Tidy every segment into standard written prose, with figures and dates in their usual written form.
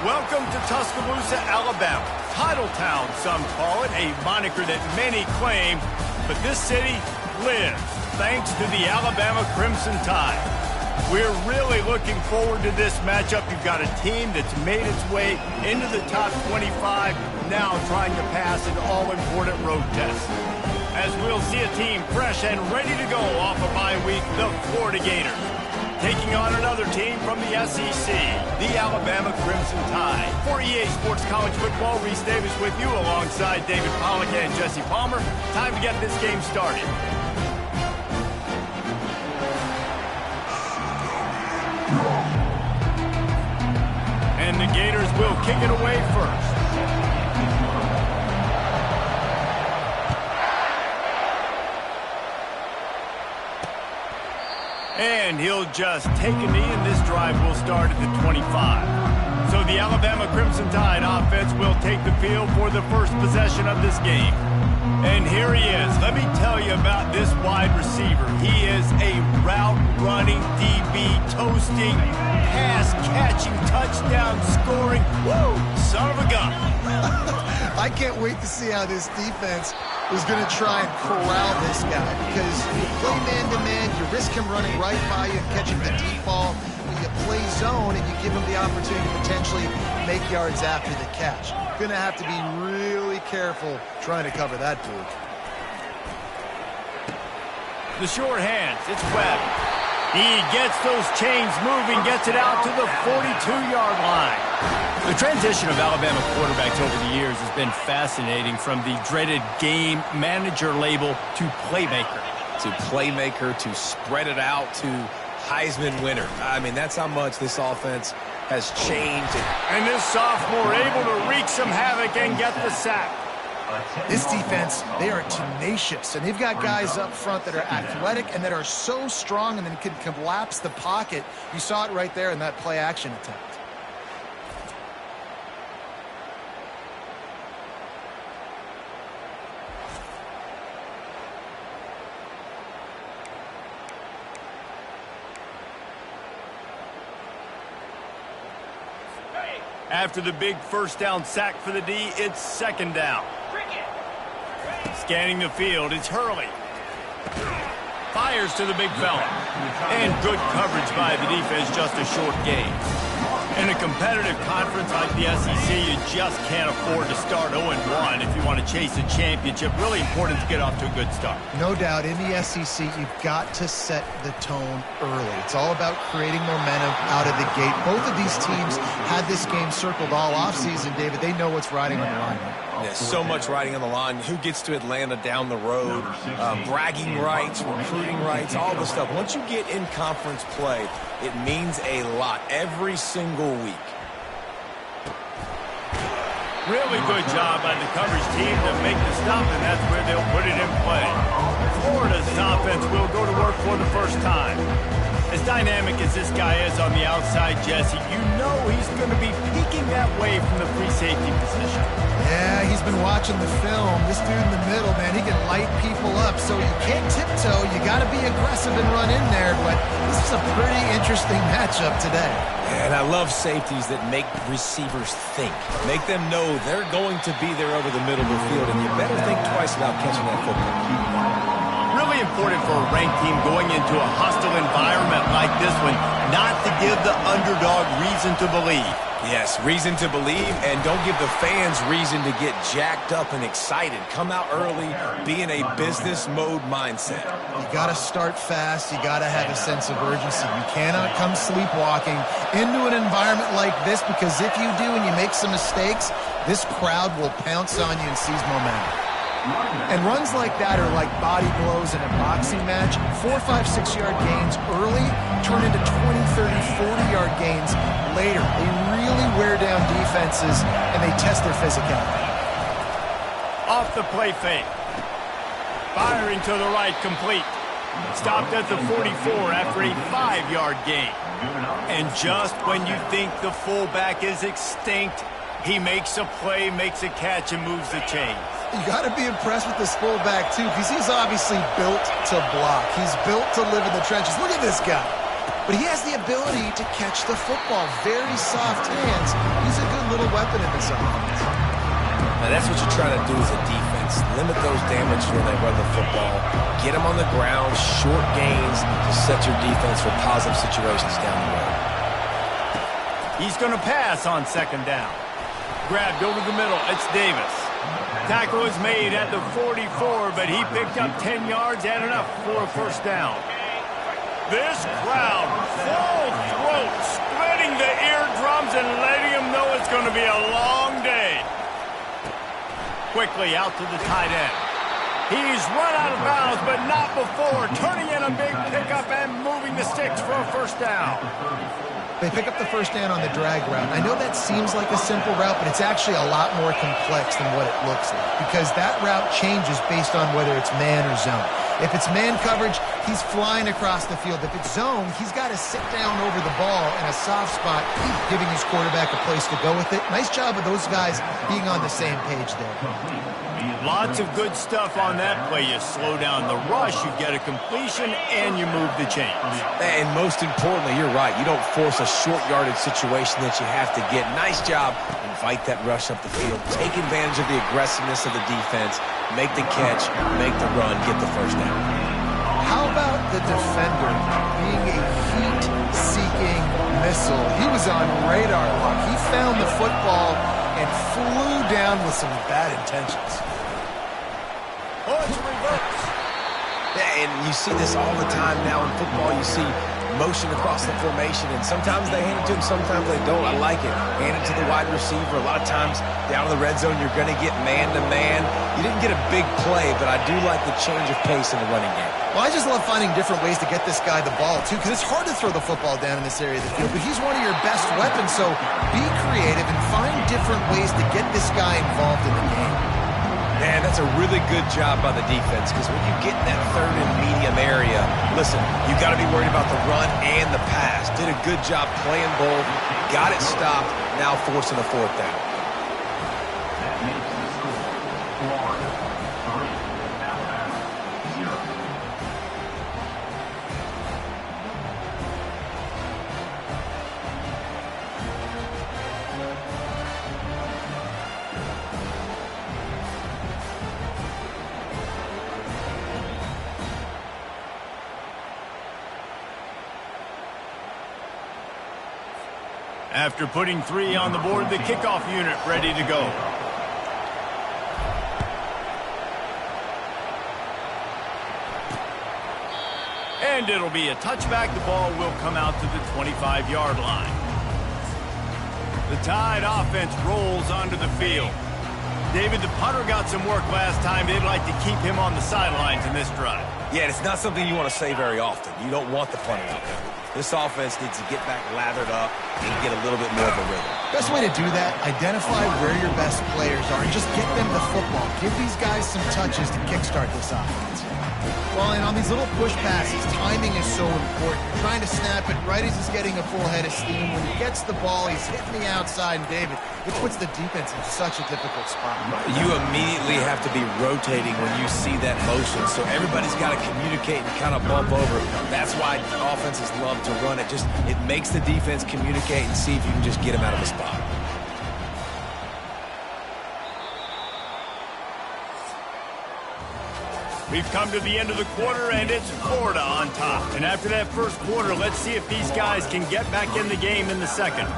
Welcome to Tuscaloosa, Alabama. Titletown, some call it, a moniker that many claim, but this city lives thanks to the Alabama Crimson Tide. We're really looking forward to this matchup. You've got a team that's made its way into the top 25, now trying to pass an all-important road test. As we'll see a team fresh and ready to go off a bye week, the Florida Gators. Taking on another team from the SEC, the Alabama Crimson Tide. For EA Sports College Football, Reese Davis with you alongside David Pollack and Jesse Palmer. Time to get this game started. And the Gators will kick it away first. And he'll just take a knee, and this drive will start at the 25. So the Alabama Crimson Tide offense will take the field for the first possession of this game. And here he is. Let me tell you about this wide receiver. He is a route-running, DB, toasting, pass-catching, touchdown-scoring, woo, son of a gun. I can't wait to see how this defense is going to try and corral this guy, because you play man-to-man, you risk him running right by you and catching the deep ball. When you play zone and you give him the opportunity to potentially make yards after the catch. Going to have to be really careful trying to cover that dude. The short hands, it's Webb. He gets those chains moving, gets it out to the 42-yard line. The transition of Alabama quarterbacks over the years has been fascinating, from the dreaded game manager label to playmaker. To playmaker, to spread it out, to Heisman winner. I mean, that's how much this offense has changed. And this sophomore able to wreak some havoc and get the sack. This defense, they are tenacious, and they've got guys up front that are athletic and that are so strong and then can collapse the pocket. You saw it right there in that play-action attempt. After the big first down sack for the D, it's second down. Scanning the field, it's Hurley. Fires to the big fella. And good coverage by the defense, just a short gain. In a competitive conference like the SEC, you just can't afford to start 0-1 if you want to chase a championship. Really important to get off to a good start. No doubt, in the SEC, you've got to set the tone early. It's all about creating momentum out of the gate. Both of these teams had this game circled all offseason, David. They know what's riding on the line. Yeah, so much riding on the line. Who gets to Atlanta down the road? Bragging rights, recruiting rights, all the stuff. Once you get in conference play, it means a lot every single week. Really good job by the coverage team to make the stop, and that's where they'll put it in play. Florida's offense will go to work for the first time. As dynamic as this guy is on the outside, Jesse, you know he's going to be peeking that way from the free safety position. Yeah, he's been watching the film. This dude in the middle, man, he can light people up. So you can't tiptoe. You got to be aggressive and run in there. But this is a pretty interesting matchup today. And I love safeties that make receivers think. Make them know they're going to be there over the middle of the field, and you better think twice about catching that football. Really important for a ranked team going into a hostile environment like this one, not to give the underdog reason to believe. Yes, reason to believe, and don't give the fans reason to get jacked up and excited. Come out early, be in a business mode mindset. You got to start fast. You got to have a sense of urgency. You cannot come sleepwalking into an environment like this, because if you do and you make some mistakes, this crowd will pounce on you and seize momentum. And runs like that are like body blows in a boxing match. 4, 5, 6-yard gains early turn into 20, 30, 40-yard gains later. They really wear down defenses, and they test their physicality. Off the play fake. Firing to the right, complete. Stopped at the 44 after a 5-yard gain. And just when you think the fullback is extinct, he makes a play, makes a catch, and moves the chains. You got to be impressed with this fullback, too, because he's obviously built to block. He's built to live in the trenches. Look at this guy. but he has the ability to catch the football. Very soft hands. He's a good little weapon in this offense. Now that's what you're trying to do as a defense. Limit those damage when they run the football. Get them on the ground, short gains to set your defense for positive situations down the road. He's going to pass on second down. Grabbed over the middle. It's Davis. Tackle is made at the 44, but he picked up 10 yards and enough for a first down. This crowd, full throat, splitting the eardrums and letting them know it's going to be a long day. Quickly out to the tight end. He's run out of bounds, but not before turning in a big pickup and moving the sticks for a first down. They pick up the first down on the drag route. I know that seems like a simple route, but it's actually a lot more complex than what it looks like because that route changes based on whether it's man or zone. If it's man coverage, he's flying across the field. If it's zone, he's got to sit down over the ball in a soft spot, giving his quarterback a place to go with it. Nice job of those guys being on the same page there. Lots of good stuff on that play. You slow down the rush, you get a completion, and you move the chains. And most importantly, you're right. You don't force a short yardage situation that you have to get. Nice job. Invite that rush up the field. Take advantage of the aggressiveness of the defense. Make the catch, make the run, get the first down. How about the defender being a heat-seeking missile? He was on radar lock. He found the football and flew down with some bad intentions. Oh, it's a reverse. Yeah, and you see this all the time now in football. You see motion across the formation, and sometimes they hand it to him, sometimes they don't. I like it. Hand it to the wide receiver. A lot of times down in the red zone, you're going to get man-to-man. You didn't get a big play, but I do like the change of pace in the running game. Well, I just love finding different ways to get this guy the ball, too, because it's hard to throw the football down in this area of the field, but he's one of your best weapons, so be creative and find different ways to get this guy involved in the game. Man, that's a really good job by the defense because when you get in that third and medium area, listen, you got to be worried about the run and the pass. Did a good job playing both, got it stopped, now forcing a fourth down. After putting 3 on the board, the kickoff unit ready to go. And it'll be a touchback. The ball will come out to the 25-yard line. The Tide offense rolls onto the field. David, the punter got some work last time. They'd like to keep him on the sidelines in this drive. Yeah, it's not something you want to say very often. You don't want the punter out there. This offense needs to get back lathered up and get a little bit more of a rhythm. Best way to do that, identify where your best players are and just get them the football. Give these guys some touches to kickstart this offense. Well, and on these little push passes, timing is so important. You're trying to snap it right as he's getting a full head of steam. When he gets the ball, he's hitting the outside, and David, it puts the defense in such a difficult spot. You immediately have to be rotating when you see that motion, so everybody's got to communicate and kind of bump over. That's why offenses love to run it. It makes the defense communicate and see if you can just get them out of the spot. We've come to the end of the quarter, and it's Florida on top. And after that first quarter, let's see if these guys can get back in the game in the second.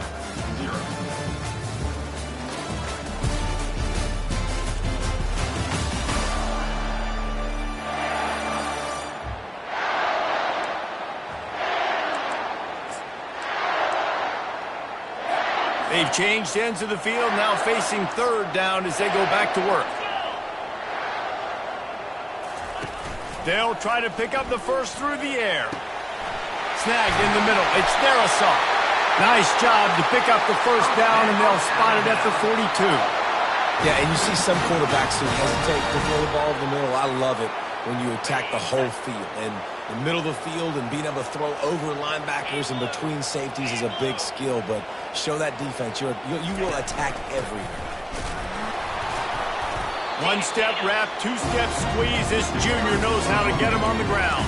They've changed ends of the field, now facing third down as they go back to work. They'll try to pick up the first through the air. Snagged in the middle. It's Darrisaw. Nice job to pick up the first down, and they'll spot it at the 42. Yeah, and you see some quarterbacks who hesitate to throw the ball in the middle. I love it when you attack the whole field. And the middle of the field and being able to throw over linebackers and between safeties is a big skill. But show that defense. You will attack everywhere. One-step wrap, two-step squeeze. This junior knows how to get him on the ground.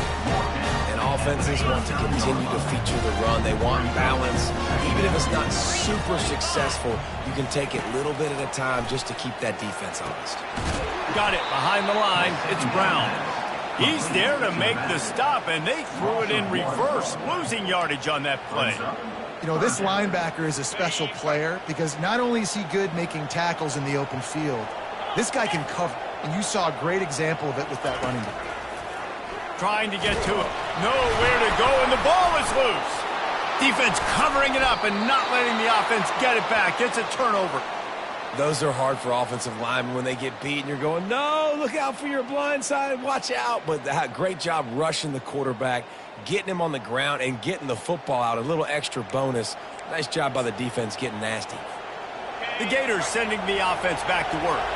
And offenses want to continue to feature the run. They want balance. Even if it's not super successful, you can take it little bit at a time just to keep that defense honest. Got it behind the line. It's Brown. He's there to make the stop, and they threw it in reverse, losing yardage on that play. You know, this linebacker is a special player because not only is he good making tackles in the open field, this guy can cover. And you saw a great example of it with that running back. Trying to get to it. Nowhere to go, and the ball is loose. Defense covering it up and not letting the offense get it back. It's a turnover. Those are hard for offensive linemen when they get beat and you're going, no, look out for your blind side, watch out. But great job rushing the quarterback, getting him on the ground and getting the football out. A little extra bonus. Nice job by the defense getting nasty. The Gators sending the offense back to work.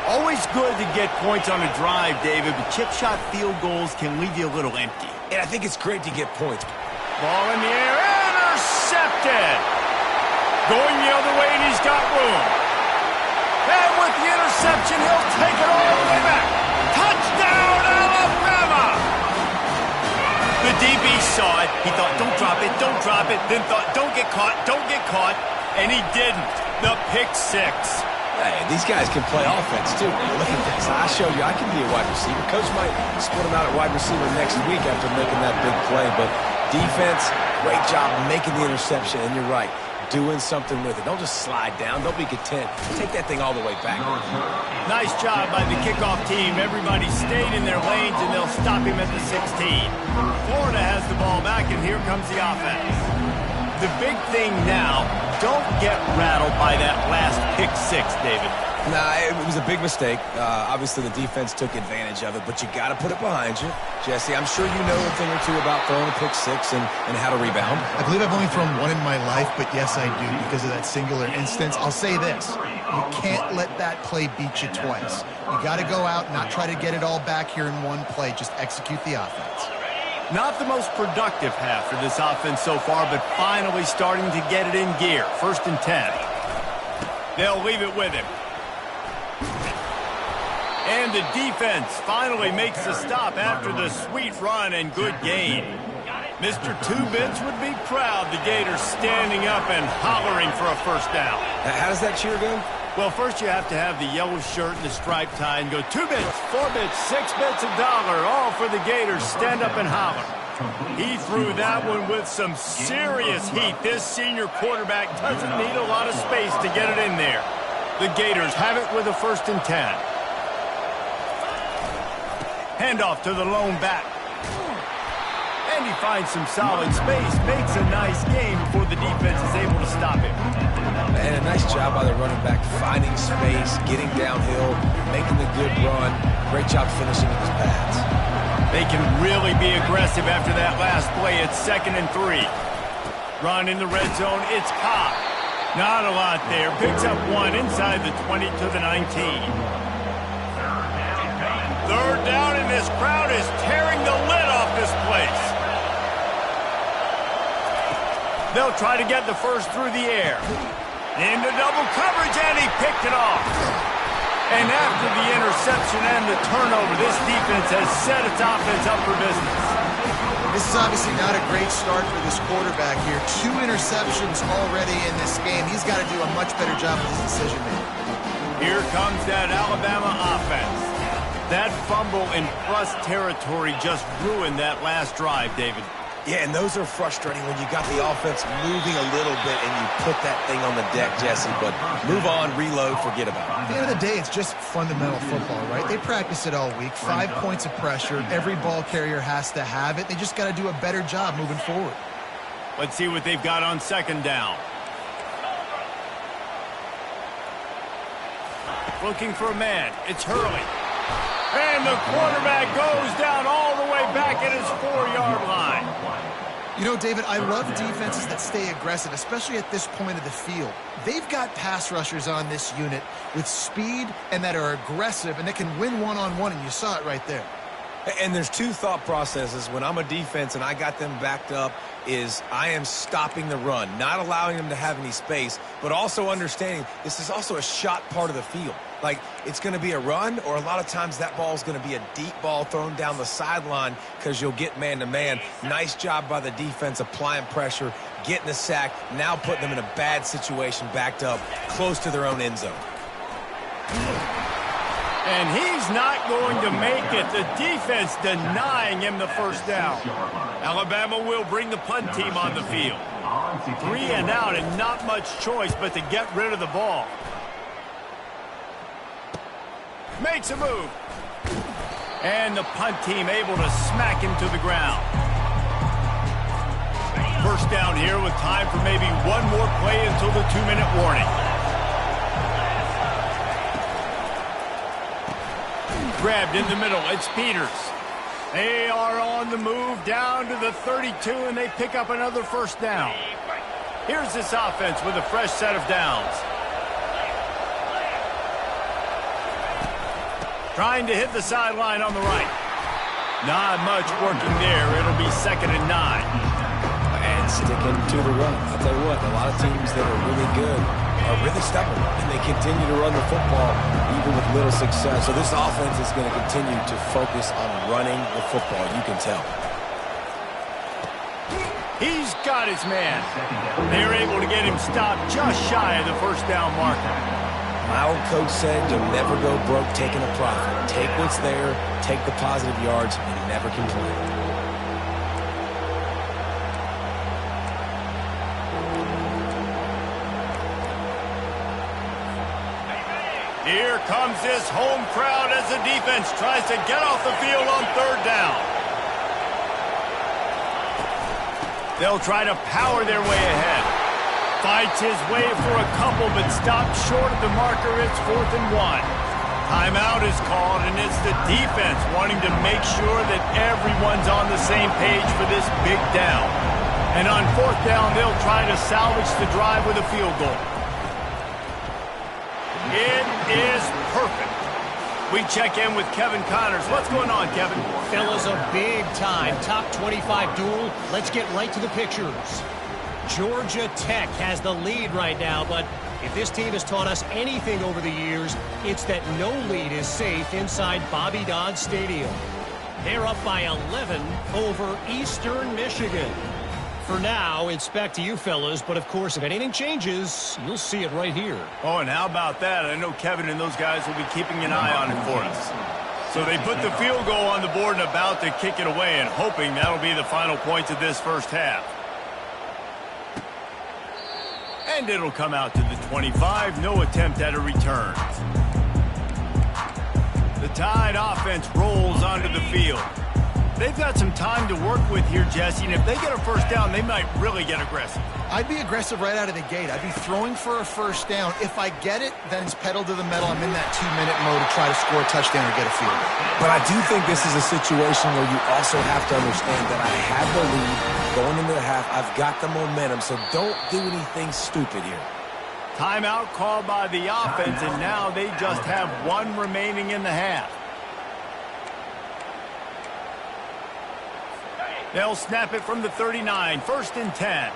Always good to get points on a drive, David, but chip shot field goals can leave you a little empty. And I think it's great to get points. Ball in the air, intercepted. Going the other way, and he's got room. And with the interception, he'll take it all the way back. Touchdown, Alabama! The DB saw it. He thought, don't drop it, don't drop it. Then thought, don't get caught, and he didn't. The pick six. Hey, these guys can play offense, too. Look at this. I showed you I can be a wide receiver. Coach might split him out at wide receiver next week after making that big play. But defense, great job making the interception. And you're right, doing something with it. Don't just slide down. Don't be content. Take that thing all the way back. Nice job by the kickoff team. Everybody stayed in their lanes, and they'll stop him at the 16. Florida has the ball back, and here comes the offense. The big thing now, don't get rattled by that last pick six, David. Nah, it was a big mistake. Obviously, the defense took advantage of it, but you got to put it behind you. Jesse, I'm sure you know a thing or two about throwing a pick six and how to rebound. I believe I've only thrown one in my life, but yes, I do because of that singular instance. I'll say this. You can't let that play beat you twice. You got to go out, not try to get it all back here in one play. Just execute the offense. Not the most productive half for this offense so far, but finally starting to get it in gear. 1st and 10. They'll leave it with him. And the defense finally makes the stop after the sweet run and good gain. Mr. Two-Bits would be proud. The Gators standing up and hollering for a first down. How does that cheer go? Well, first you have to have the yellow shirt and the striped tie and go 2 bits, 4 bits, 6 bits, $1, all for the Gators. Stand up and holler. He threw that one with some serious heat. This senior quarterback doesn't need a lot of space to get it in there. The Gators have it with a 1st and 10. Handoff to the lone back. And he finds some solid space, makes a nice game before the defense is able to stop him. And a nice job by the running back, finding space, getting downhill, making the good run. Great job finishing with his pads. They can really be aggressive after that last play. It's 2nd and 3. Run in the red zone. It's Cobb. Not a lot there. Picks up 1 inside the 20 to the 19. 3rd down, and this crowd is tearing the lid off this place. They'll try to get the first through the air. Into double coverage, and he picked it off. And after the interception and the turnover, this defense has set its offense up for business. This is obviously not a great start for this quarterback here. 2 interceptions already in this game. He's got to do a much better job with his decision-making. Here comes that Alabama offense. That fumble in plus territory just ruined that last drive, David. Yeah, and those are frustrating when you got the offense moving a little bit and you put that thing on the deck, Jesse. But move on, reload, forget about it. At the end of the day, it's just fundamental football, right? They practice it all week. 5 points of pressure. Every ball carrier has to have it. They just got to do a better job moving forward. Let's see what they've got on 2nd down. Looking for a man. It's Hurley. And the quarterback goes down all the way back at his 4-yard line. You know, David, I love defenses that stay aggressive, especially at this point of the field. They've got pass rushers on this unit with speed and that are aggressive and that can win one-on-one, and you saw it right there. And there's 2 thought processes when I'm a defense and I got them backed up is I am stopping the run, not allowing them to have any space, but also understanding this is also a shot part of the field. Like, it's going to be a run, or a lot of times that ball is going to be a deep ball thrown down the sideline because you'll get man-to-man. Nice job by the defense applying pressure, getting the sack, now putting them in a bad situation, backed up, close to their own end zone. And he's not going to make it. The defense denying him the first down. Alabama will bring the punt team on the field. 3 and out, and not much choice but to get rid of the ball. Makes a move. And the punt team able to smack him to the ground. First down here with time for maybe one more play until the 2-minute warning. Grabbed in the middle. It's Peters. They are on the move down to the 32, and they pick up another first down. Here's this offense with a fresh set of downs. Trying to hit the sideline on the right. Not much working there. It'll be 2nd and 9. And sticking to the run. I'll tell you what, a lot of teams that are really good are really stubborn, and they continue to run the football even with little success. So this offense is going to continue to focus on running the football. You can tell. He's got his man. They're able to get him stopped just shy of the first down marker. My old coach said you'll never go broke taking a profit. Take what's there, take the positive yards, and never complain. Here comes this home crowd as the defense tries to get off the field on 3rd down. They'll try to power their way ahead. Fights his way for a couple, but stopped short of the marker. It's 4th and 1. Timeout is called, and it's the defense wanting to make sure that everyone's on the same page for this big down. And on 4th down, they'll try to salvage the drive with a field goal. It is perfect. We check in with Kevin Connors. What's going on, Kevin? Fellas, a big-time top 25 duel. Let's get right to the pictures. Georgia Tech has the lead right now, but if this team has taught us anything over the years, it's that no lead is safe inside Bobby Dodd Stadium. They're up by 11 over Eastern Michigan. For now, it's back to you fellas, but of course, if anything changes, you'll see it right here. Oh, and how about that? I know Kevin and those guys will be keeping an eye on it for us. So they put the field goal on the board and about to kick it away, and hoping that'll be the final points of this first half. And it'll come out to the 25. No attempt at a return. The Tide offense rolls onto the field. They've got some time to work with here, Jesse, and if they get a first down, they might really get aggressive. I'd be aggressive right out of the gate. I'd be throwing for a first down. If I get it, then it's pedal to the metal. I'm in that 2-minute mode to try to score a touchdown or get a field goal. But I do think this is a situation where you also have to understand that I have the lead going into the half. I've got the momentum, so don't do anything stupid here. Timeout called by the offense, and now they just have 1 remaining in the half. They'll snap it from the 39. 1st and 10.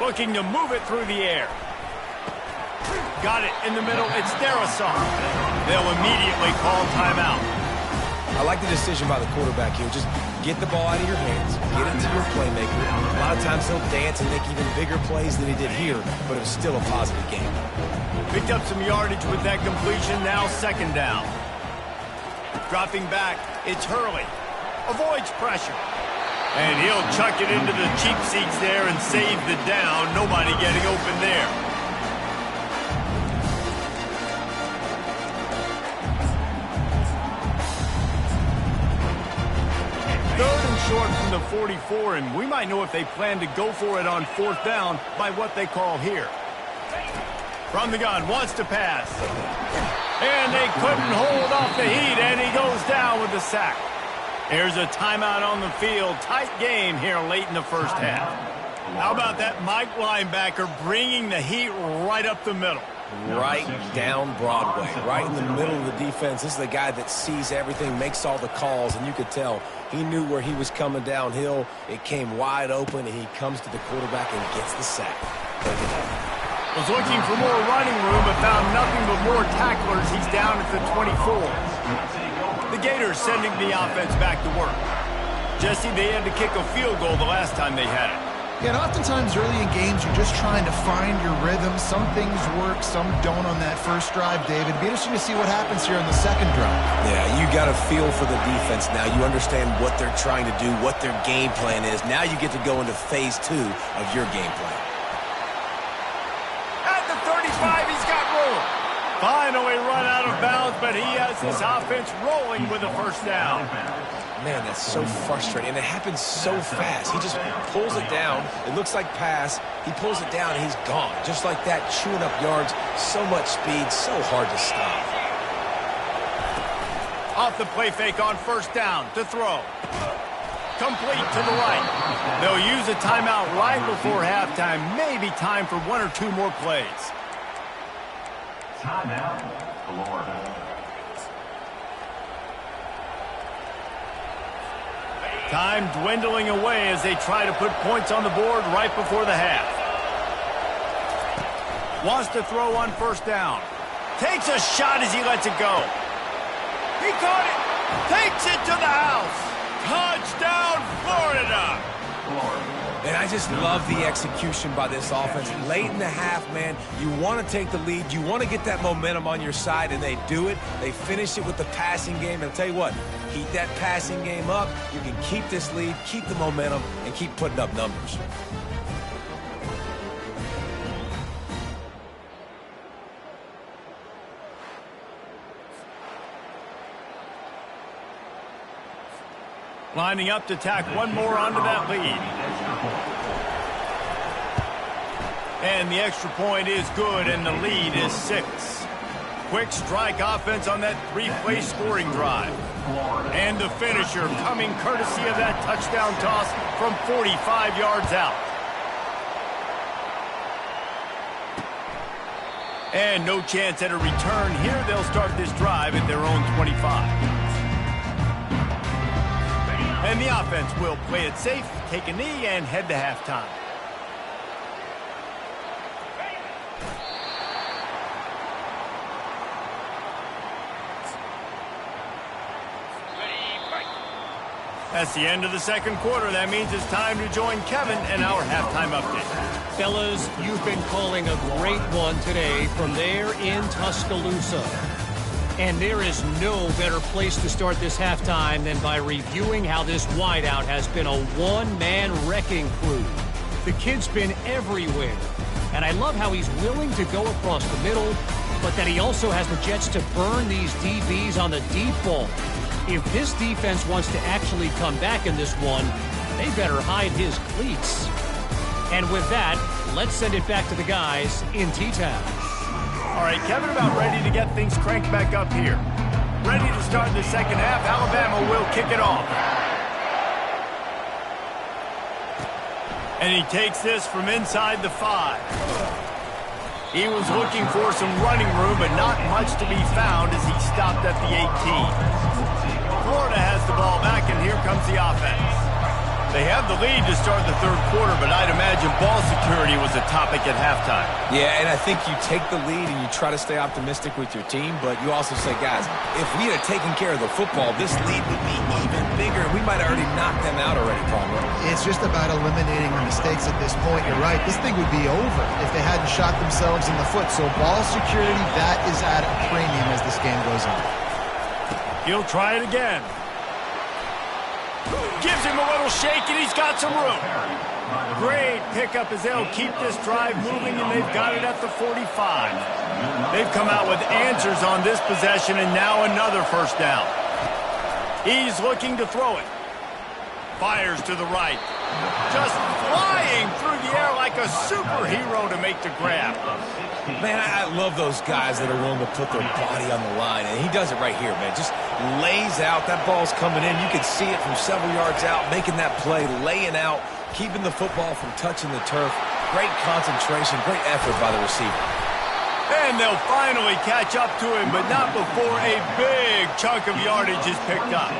Looking to move it through the air. Got it in the middle. It's Darasan. They'll immediately call timeout. I like the decision by the quarterback here. Just get the ball out of your hands. Get it to your playmaker. A lot of times he'll dance and make even bigger plays than he did here, but it was still a positive game. Picked up some yardage with that completion. Now 2nd down. Dropping back, it's Hurley. Avoids pressure. And he'll chuck it into the cheap seats there and save the down. Nobody getting open there. Third and short from the 44, and we might know if they plan to go for it on 4th down by what they call here. From the gun, wants to pass. And they couldn't hold off the heat, and he goes down with the sack. Here's a timeout on the field. Tight game here late in the first half. How about that Mike linebacker bringing the heat right up the middle? Right down Broadway, right in the middle of the defense. This is the guy that sees everything, makes all the calls, and you could tell he knew where he was coming downhill. It came wide open, and he comes to the quarterback and gets the sack. Was looking for more running room, but found nothing but more tacklers. He's down at the 24. The Gators sending the offense back to work. Jesse, they had to kick a field goal the last time they had it. Yeah, and oftentimes early in games, you're just trying to find your rhythm. Some things work, some don't on that first drive, David. It'd be interesting to see what happens here on the second drive. Yeah, you got a feel for the defense now. You understand what they're trying to do, what their game plan is. Now you get to go into phase 2 of your game plan. At the 35, he's got room. Finally run out of bounds, but he has his offense rolling with a first down. Man, that's so frustrating, and it happens so fast. He just pulls it down. It looks like pass. He pulls it down, and he's gone. Just like that, chewing up yards. So much speed, so hard to stop. Off the play fake on first down to throw. Complete to the right. They'll use a timeout right before halftime. Maybe time for 1 or 2 more plays. Timeout, Florida. Time dwindling away as they try to put points on the board right before the half. Wants to throw on first down. Takes a shot as he lets it go. He caught it. Takes it to the house. Touchdown, Florida. And I just love the execution by this offense. Late in the half, man, you want to take the lead. You want to get that momentum on your side, and they do it. They finish it with the passing game. And I'll tell you what, keep that passing game up. You can keep this lead, keep the momentum, and keep putting up numbers. Lining up to tack one more onto that lead. And the extra point is good, and the lead is 6. Quick strike offense on that 3-play scoring drive. And the finisher coming courtesy of that touchdown toss from 45 yards out. And no chance at a return here. They'll start this drive at their own 25. And the offense will play it safe, take a knee, and head to halftime. That's the end of the second quarter. That means it's time to join Kevin and our halftime update. Fellas, you've been calling a great one today from there in Tuscaloosa. And there is no better place to start this halftime than by reviewing how this wideout has been a one-man wrecking crew. The kid's been everywhere. And I love how he's willing to go across the middle, but that he also has the jets to burn these DBs on the deep ball. If this defense wants to actually come back in this one, they better hide his cleats. And with that, let's send it back to the guys in T-Town. All right, Kevin, about ready to get things cranked back up here. Ready to start the second half. Alabama will kick it off. And he takes this from inside the 5. He was looking for some running room, but not much to be found as he stopped at the 18. Florida has the ball back, and here comes the offense. They have the lead to start the third quarter, but I'd imagine ball security was a topic at halftime. Yeah, and I think you take the lead and you try to stay optimistic with your team, but you also say, guys, if we had taken care of the football, this lead would be even bigger. We might have already knocked them out already, Palmer. It's just about eliminating the mistakes at this point. You're right. This thing would be over if they hadn't shot themselves in the foot. So ball security, that is at a premium as this game goes on. He'll try it again. Gives him a little shake, and he's got some room. Great pickup as they'll keep this drive moving, and they've got it at the 45. They've come out with answers on this possession, and now another first down. He's looking to throw it. Fires to the right. Just flying through the air like a superhero to make the grab. Man, I love those guys that are willing to put their body on the line, and he does it right here, man. Just lays out. That ball's coming in. You can see it from several yards out, making that play, laying out, keeping the football from touching the turf. Great concentration, great effort by the receiver. And they'll finally catch up to him, but not before a big chunk of yardage is picked up.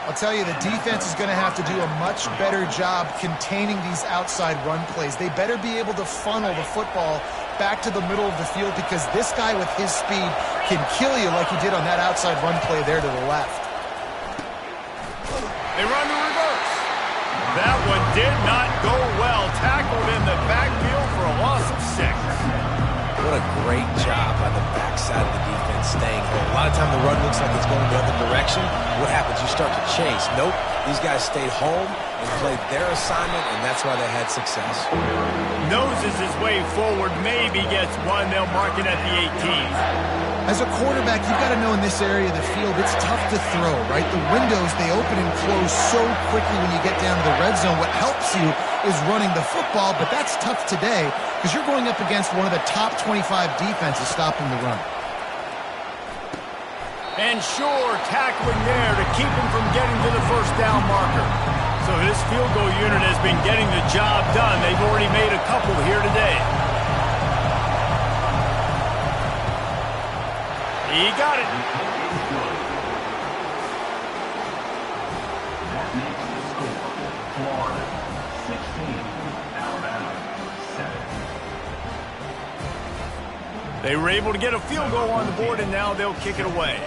I'll tell you, the defense is going to have to do a much better job containing these outside run plays. They better be able to funnel the football back to the middle of the field, because this guy with his speed can kill you like he did on that outside run play there to the left. They run the reverse. That one did not go well. Tackled in the backfield for a loss of 6. What a great job by the backside of the defense staying home. A lot of time the run looks like it's going the other direction. What happens? You start to chase. Nope. These guys stayed home and played their assignment, and that's why they had success. Noses his way forward, maybe gets one. They'll mark it at the 18. As a quarterback, you've got to know in this area of the field, it's tough to throw, right? The windows, they open and close so quickly when you get down to the red zone. What helps you is running the football, but that's tough today because you're going up against one of the top 25 defenses stopping the run. And sure, tackling there to keep him from getting to the first down marker. So this field goal unit has been getting the job done. They've already made a couple here today. He got it. That makes the score Florida 16, Alabama 7. They were able to get a field goal on the board, and now they'll kick it away.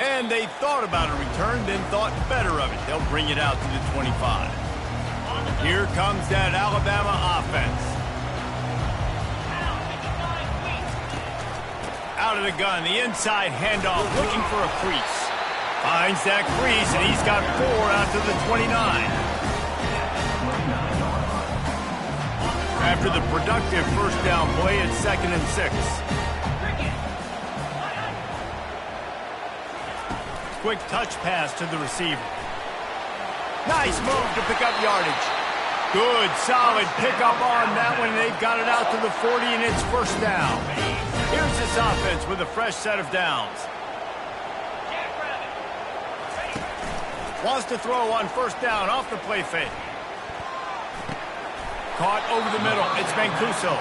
And they thought about a return, then thought better of it. They'll bring it out to the 25. Here comes that Alabama offense. Out of the gun, the inside handoff, looking for a crease. Finds that crease, and he's got 4 out to the 29. After the productive first down play, it's 2nd and 6. Quick touch pass to the receiver. Nice move to pick up yardage. Good, solid pickup on that one. They've got it out to the 40, and it's first down. Here's this offense with a fresh set of downs. Wants to throw on first down off the play fake. Caught over the middle. It's Mancuso.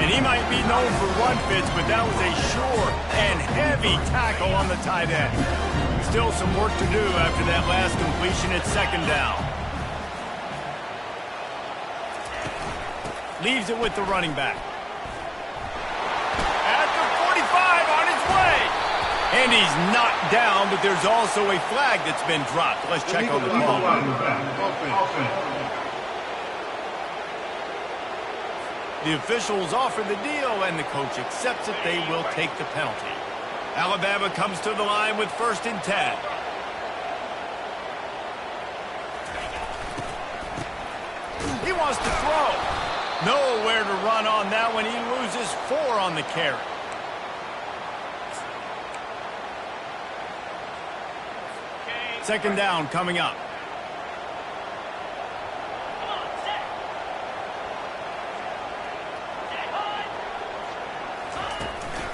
And he might be known for run fits, but that was a sure and heavy tackle on the tight end. Still some work to do after that last completion. It's 2nd down. Leaves it with the running back. At the 45, on his way. And he's knocked down, but there's also a flag that's been dropped. Let's check on the call. The officials offer the deal, and the coach accepts it. They will take the penalty. Alabama comes to the line with 1st and 10. He wants to throw. Nowhere to run on that one. He loses 4 on the carry. Second down coming up.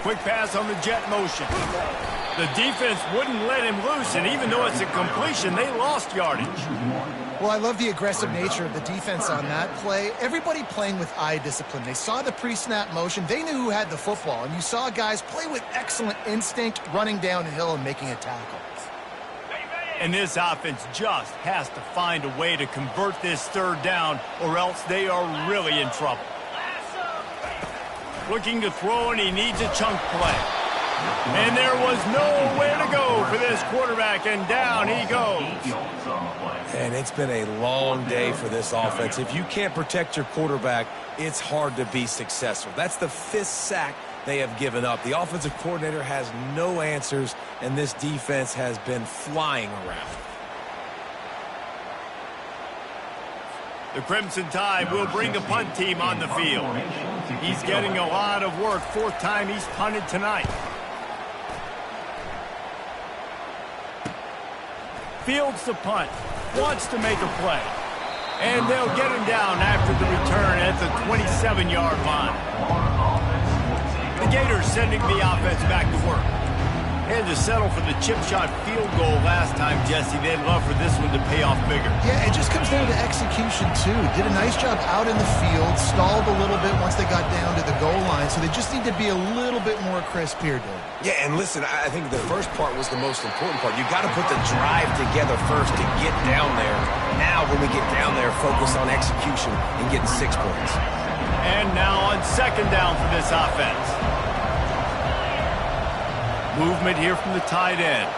Quick pass on the jet motion. The defense wouldn't let him loose, and even though it's a completion, they lost yardage. Well, I love the aggressive nature of the defense on that play. Everybody playing with eye discipline. They saw the pre-snap motion. They knew who had the football, and you saw guys play with excellent instinct, running downhill and making a tackle. And this offense just has to find a way to convert this 3rd down, or else they are really in trouble. Looking to throw, and he needs a chunk play. And there was nowhere to go for this quarterback, and down he goes. And it's been a long day for this offense. If you can't protect your quarterback, it's hard to be successful. That's the 5th sack they have given up. The offensive coordinator has no answers, and this defense has been flying around. The Crimson Tide will bring the punt team on the field. He's getting a lot of work. 4th time he's punted tonight. Fields the punt. Wants to make a play. And they'll get him down after the return at the 27-yard line. The Gators sending the offense back to work. Had to settle for the chip shot field goal last time, Jesse. They'd love for this one to pay off bigger. Yeah, it just comes down to execution, too. Did a nice job out in the field, stalled a little bit once they got down to the goal line, so they just need to be a little bit more crisp here, Dave. Yeah, and listen, I think the first part was the most important part. You got to put the drive together first to get down there. Now, when we get down there, focus on execution and getting 6 points. And now on second down for this offense. Movement here from the tight end.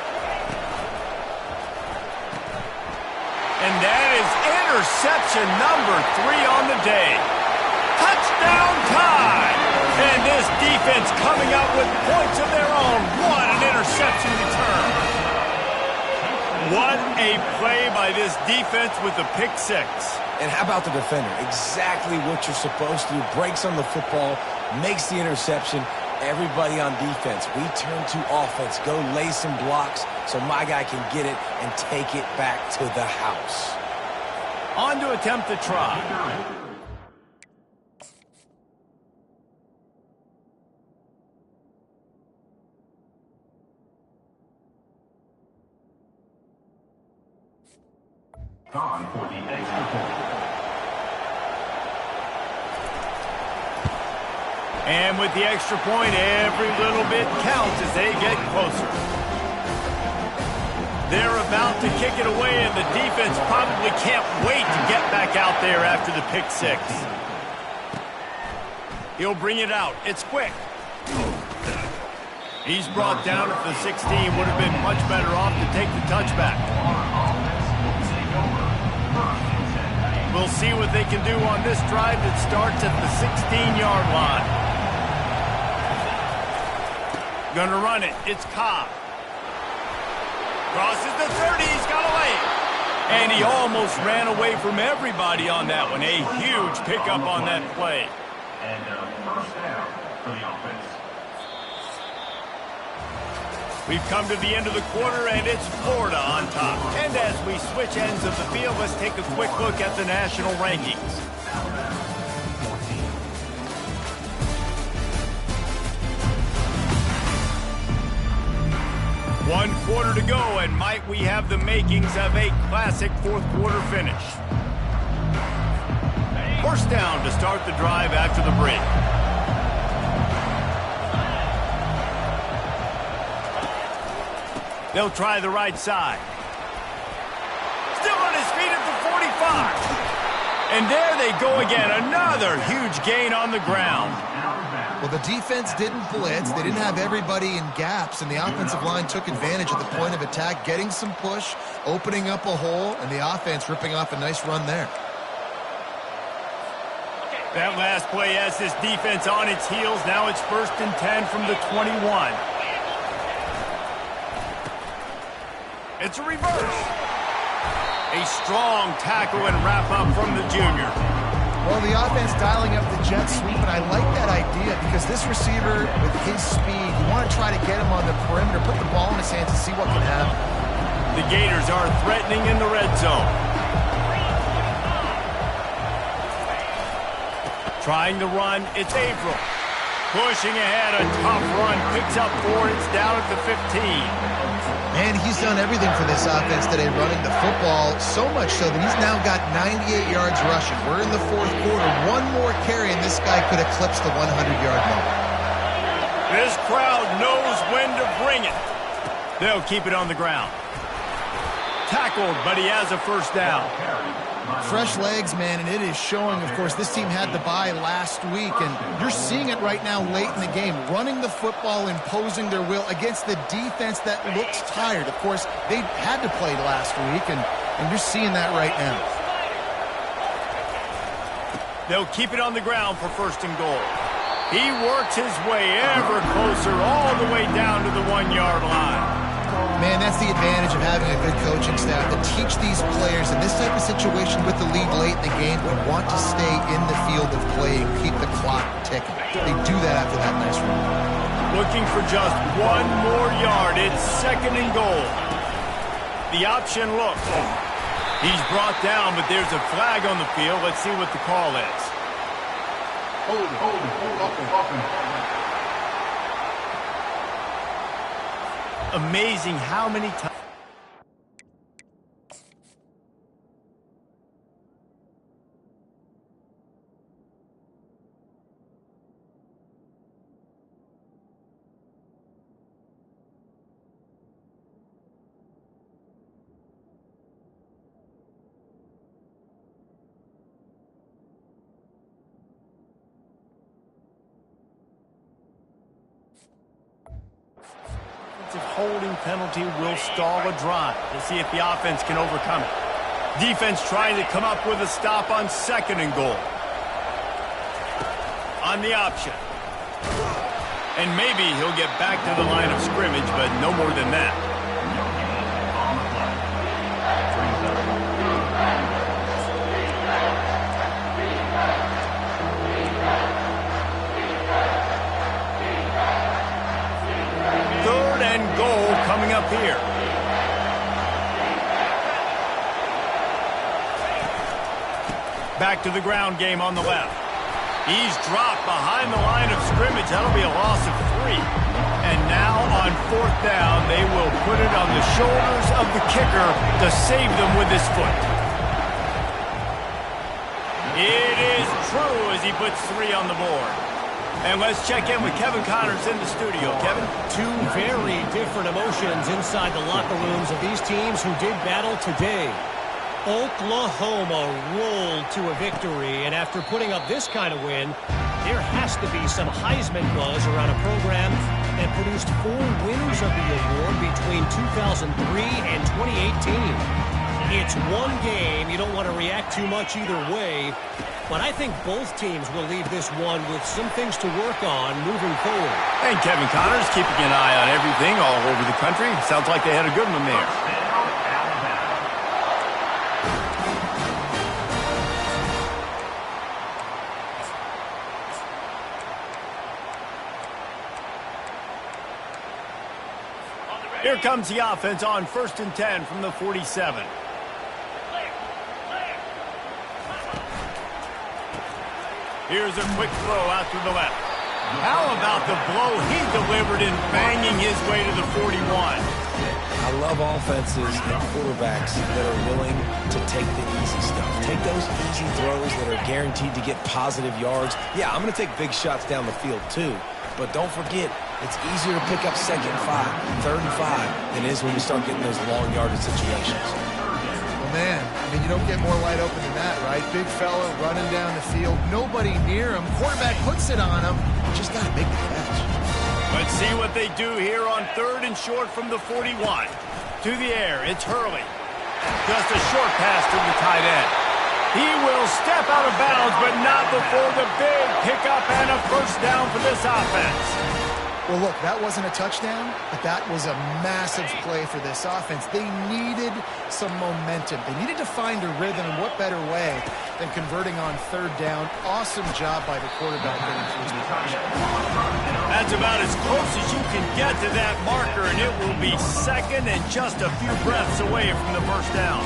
And that is interception number 3 on the day. Touchdown time! And this defense coming up with points of their own. What an interception return. What a play by this defense with the pick 6. And how about the defender? Exactly what you're supposed to do. Breaks on the football, makes the interception. Everybody on defense, we turn to offense. Go lay some blocks so my guy can get it and take it back to the house. On to attempt the try. Time for the extra point. And with the extra point, every little bit counts as they get closer. They're about to kick it away, and the defense probably can't wait to get back out there after the pick 6. He'll bring it out. It's quick. He's brought down at the 16. Would have been much better off to take the touchback. We'll see what they can do on this drive that starts at the 16-yard line. Gonna run it. It's Cobb. Crosses the 30. He's got away. And he almost ran away from everybody on that one. A huge pickup on that play. And first down for the offense. We've come to the end of the quarter, and it's Florida on top. And as we switch ends of the field, let's take a quick look at the national rankings. One quarter to go, and might we have the makings of a classic fourth quarter finish. First down to start the drive after the break. They'll try the right side. Still on his feet at the 45. And there they go again. Another huge gain on the ground. Well, the defense didn't blitz. They didn't have everybody in gaps, and the offensive line took advantage at the point of attack, getting some push, opening up a hole, and the offense ripping off a nice run there. That last play has this defense on its heels. Now it's 1st and 10 from the 21. It's a reverse. A strong tackle and wrap-up from the junior. Well, the offense dialing up the jet sweep, and I like that idea because this receiver, with his speed, you want to try to get him on the perimeter, put the ball in his hands and see what can happen. The Gators are threatening in the red zone. Trying to run, it's April. Pushing ahead, a tough run, picks up 4, it's down at the 15. And he's done everything for this offense today, running the football, so much so that he's now got 98 yards rushing. We're in the fourth quarter. One more carry, and this guy could eclipse the 100-yard mark. This crowd knows when to bring it. They'll keep it on the ground. Tackled, but he has a first down. Fresh legs, man, and it is showing. Of course, this team had the bye last week, and you're seeing it right now late in the game. Running the football, imposing their will against the defense that looks tired. Of course, they had to play last week, and you're seeing that right now. They'll keep it on the ground for 1st and goal. He works his way ever closer all the way down to the 1-yard line. Man, that's the advantage of having a good coaching staff to teach these players in this type of situation with the lead late in the game and want to stay in the field of play and keep the clock ticking. They do that after that nice run. Looking for just 1 more yard. It's 2nd and goal. The option look. He's brought down, but there's a flag on the field. Let's see what the call is. Hold up. amazing how many times. Holding penalty will stall a drive. We'll see if the offense can overcome it. Defense trying to come up with a stop on 2nd and goal. On the option. And maybe he'll get back to the line of scrimmage, but no more than that. Coming up here. Back to the ground game on the left. He's dropped behind the line of scrimmage. That'll be a loss of 3. And now on 4th down, they will put it on the shoulders of the kicker to save them with his foot. It is true as he puts 3 on the board. And let's check in with Kevin Connors in the studio. Kevin? 2 very different emotions inside the locker rooms of these teams who did battle today. Oklahoma rolled to a victory, and after putting up this kind of win, there has to be some Heisman buzz around a program that produced 4 winners of the award between 2003 and 2018. It's one game. You don't want to react too much either way. But I think both teams will leave this one with some things to work on moving forward. And Kevin Connors keeping an eye on everything all over the country. Sounds like they had a good one there. Here comes the offense on 1st and 10 from the 47. Here's a quick throw out to the left. How about the blow he delivered in banging his way to the 41? I love offenses and quarterbacks that are willing to take the easy stuff. Take those easy throws that are guaranteed to get positive yards. Yeah, I'm going to take big shots down the field too. But don't forget, it's easier to pick up 2nd and 5, 3rd and 5 than it is when you start getting those long yardage situations. Man, I mean, you don't get more wide open than that, right? Big fella running down the field, nobody near him. Quarterback puts it on him. Just got to make the catch. Let's see what they do here on 3rd and short from the 41. To the air, it's Hurley. Just a short pass to the tight end. He will step out of bounds, but not before the big pickup and a 1st down for this offense. Well, look, that wasn't a touchdown, but that was a massive play for this offense. They needed some momentum. They needed to find a rhythm, and what better way than converting on 3rd down. Awesome job by the quarterback getting through his protection. That's about as close as you can get to that marker, and it will be 2nd and just a few breaths away from the 1st down.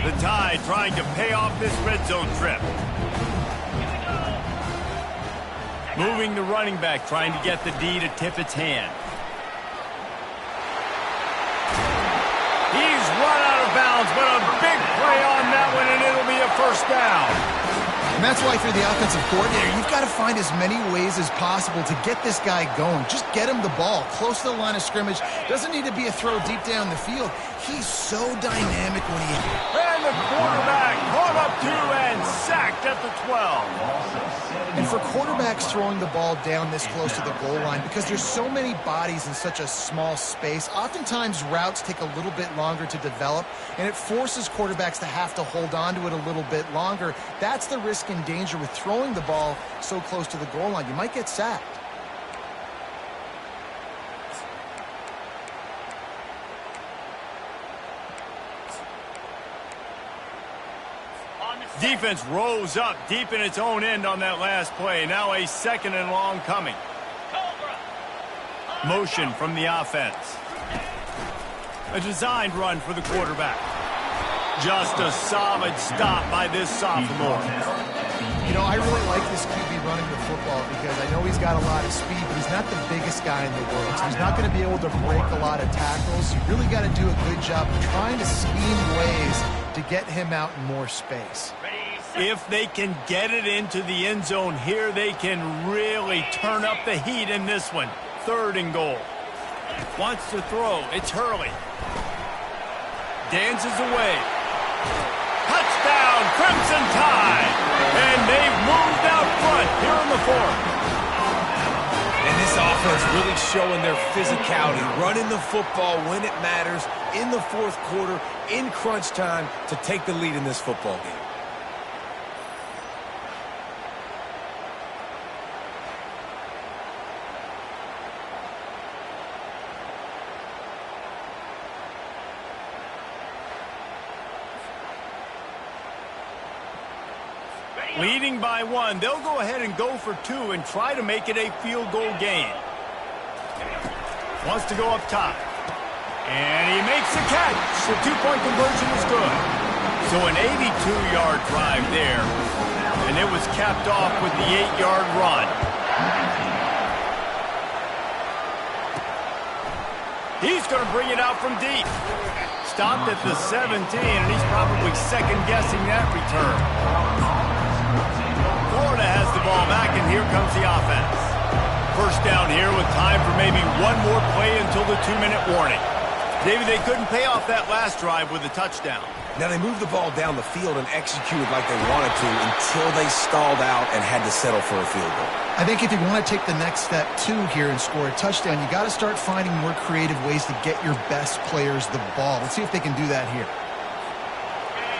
The Tide trying to pay off this red zone trip. Moving the running back, trying to get the D to tip its hand. He's run out of bounds, but a big play on that one, and it'll be a 1st down. And that's why, if you're the offensive coordinator, you've got to find as many ways as possible to get this guy going. Just get him the ball close to the line of scrimmage. Doesn't need to be a throw deep down the field. He's so dynamic when he... And the quarterback caught up to and sacked at the 12. And for quarterbacks throwing the ball down this close to the goal line, because there's so many bodies in such a small space, oftentimes routes take a little bit longer to develop, and it forces quarterbacks to have to hold on to it a little bit longer. That's the risk and danger with throwing the ball so close to the goal line. You might get sacked. Defense rose up deep in its own end on that last play. Now a 2nd and long coming. Motion from the offense. A designed run for the quarterback. Just a solid stop by this sophomore. You know, I really like this QB running the football because I know he's got a lot of speed, but he's not the biggest guy in the world. So he's not going to be able to break a lot of tackles. You really got to do a good job of trying to scheme ways to get him out in more space. If they can get it into the end zone here, they can really turn up the heat in this one. 3rd and goal. Wants to throw. It's Hurley. Dances away. Touchdown, Crimson Tide. And they've moved out front here in the 4th. And this offense really showing their physicality, running the football when it matters, in the 4th quarter, in crunch time, to take the lead in this football game. Leading by 1. They'll go ahead and go for 2 and try to make it a field goal game. Wants to go up top. And he makes the catch. The 2-point conversion is good. So an 82-yard drive there. And it was capped off with the 8-yard run. He's going to bring it out from deep. Stopped at the 17, and he's probably second-guessing that return. Florida has the ball back, and here comes the offense. First down here with time for maybe one more play until the 2-minute warning. Maybe they couldn't pay off that last drive with a touchdown. Now, they moved the ball down the field and executed like they wanted to until they stalled out and had to settle for a field goal. I think if you want to take the next step, too, here and score a touchdown, you got to start finding more creative ways to get your best players the ball. Let's see if they can do that here.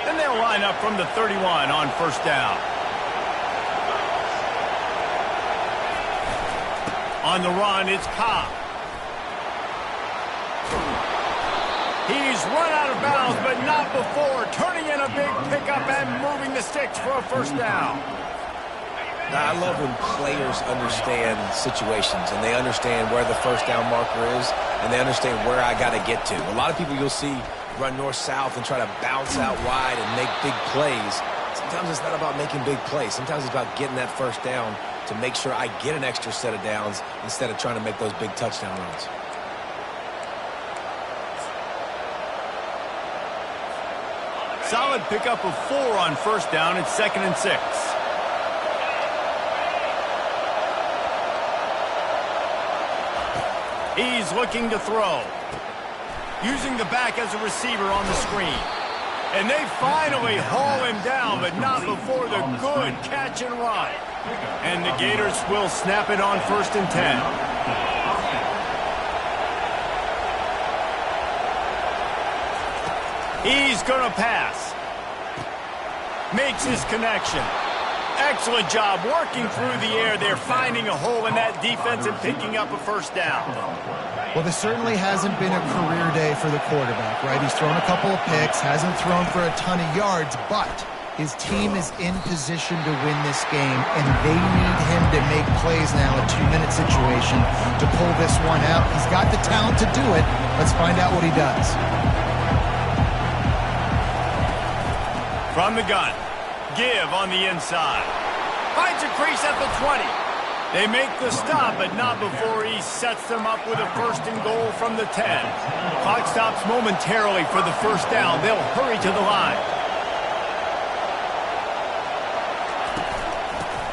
Then they'll line up from the 31 on first down. On the run, it's Cobb. He's run out of bounds, but not before. Turning in a big pickup and moving the sticks for a first down. Now, I love when players understand situations and they understand where the first down marker is and they understand where I got to get to. A lot of people you'll see run north-south and try to bounce out wide and make big plays. Sometimes it's not about making big plays. Sometimes it's about getting that first down to make sure I get an extra set of downs instead of trying to make those big touchdown runs. Solid pickup of 4 on first down. It's 2nd and 6. He's looking to throw. Using the back as a receiver on the screen. And they finally haul him down, but not before the good catch and run. And the Gators will snap it on 1st and 10. He's going to pass. Makes his connection. Excellent job working through the air. They're finding a hole in that defense and picking up a first down. Well, this certainly hasn't been a career day for the quarterback, right? He's thrown a couple of picks, hasn't thrown for a ton of yards, but his team is in position to win this game, and they need him to make plays now, a 2-minute situation, to pull this one out. He's got the talent to do it. Let's find out what he does. From the gun, give on the inside. Finds a crease at the 20. They make the stop, but not before he sets them up with a 1st and goal from the 10. Clock stops momentarily for the first down. They'll hurry to the line.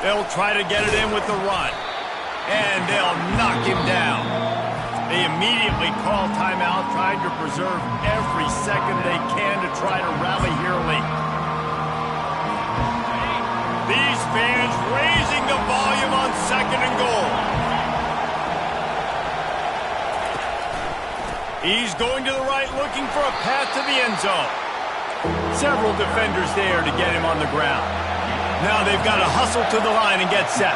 They'll try to get it in with the run. And they'll knock him down. They immediately call timeout, trying to preserve every second they can to try to rally here late. These fans raising the volume on 2nd and goal. He's going to the right, looking for a path to the end zone. Several defenders there to get him on the ground. Now they've got to hustle to the line and get set.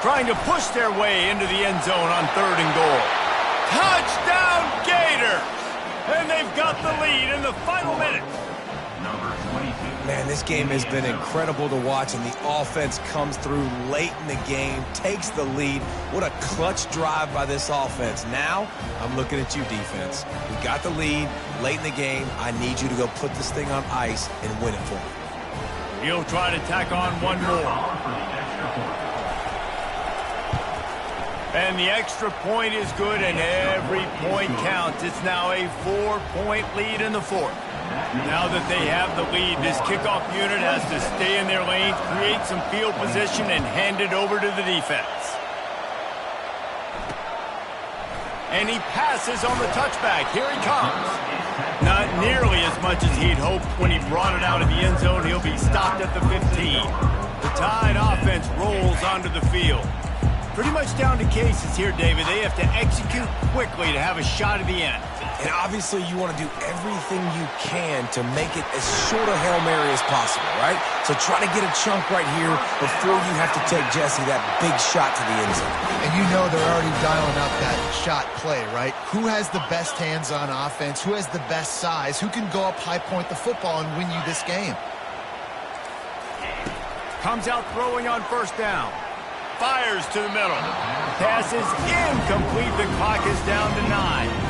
Trying to push their way into the end zone on 3rd and goal. Touchdown, Gators! And they've got the lead in the final minute. Man, this game has been incredible to watch, and the offense comes through late in the game, takes the lead. What a clutch drive by this offense. Now, I'm looking at you, defense. We got the lead late in the game. I need you to go put this thing on ice and win it for me. He'll try to tack on one more. And the extra point is good, and every point counts. It's now a 4-point lead in the fourth. Now that they have the lead, this kickoff unit has to stay in their lanes, create some field position, and hand it over to the defense. And he passes on the touchback. Here he comes. Not nearly as much as he'd hoped when he brought it out of the end zone. He'll be stopped at the 15. The Tide offense rolls onto the field. Pretty much down to cases here, David. They have to execute quickly to have a shot at the end. And obviously you want to do everything you can to make it as short a Hail Mary as possible, right? So try to get a chunk right here before you have to take Jesse that big shot to the end zone. And you know they're already dialing up that shot play, right? Who has the best hands on offense? Who has the best size? Who can go up high point the football and win you this game? Comes out throwing on first down. Fires to the middle. Pass is incomplete. The clock is down to 9.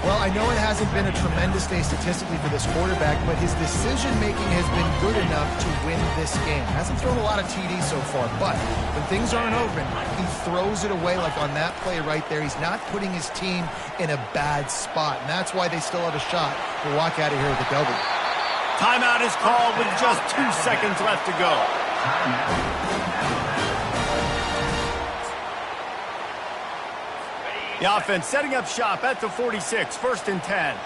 Well, I know it hasn't been a tremendous day statistically for this quarterback, but his decision-making has been good enough to win this game. Hasn't thrown a lot of TDs so far, but when things aren't open, he throws it away like on that play right there. He's not putting his team in a bad spot, and that's why they still have a shot to walk out of here with a W. Timeout is called with just 2 seconds left to go. The offense setting up shop at the 46, 1st and 10.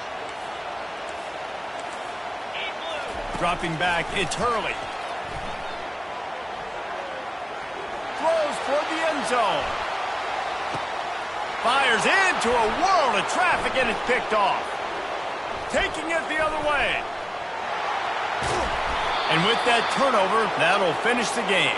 Dropping back, it's Hurley. Throws toward the end zone. Fires into a world of traffic, and it's picked off. Taking it the other way. And with that turnover, that'll finish the game.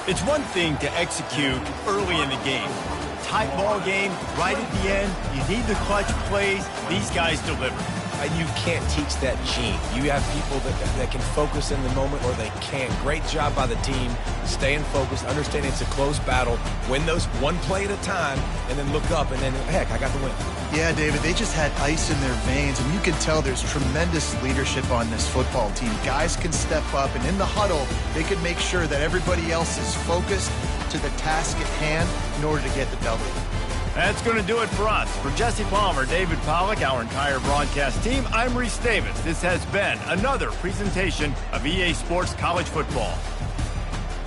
It's one thing to execute early in the game. Tight ball game, right at the end, you need the clutch plays. These guys deliver. You can't teach that gene. You have people that can focus in the moment or they can't. Great job by the team, staying focused, understanding it's a close battle, win those one play at a time, and then look up, and then, heck, I got the win. Yeah, David, they just had ice in their veins, and you can tell there's tremendous leadership on this football team. Guys can step up, and in the huddle, they can make sure that everybody else is focused to the task at hand in order to get the W. That's going to do it for us. For Jesse Palmer, David Pollack, our entire broadcast team, I'm Reese Davis. This has been another presentation of EA Sports College Football.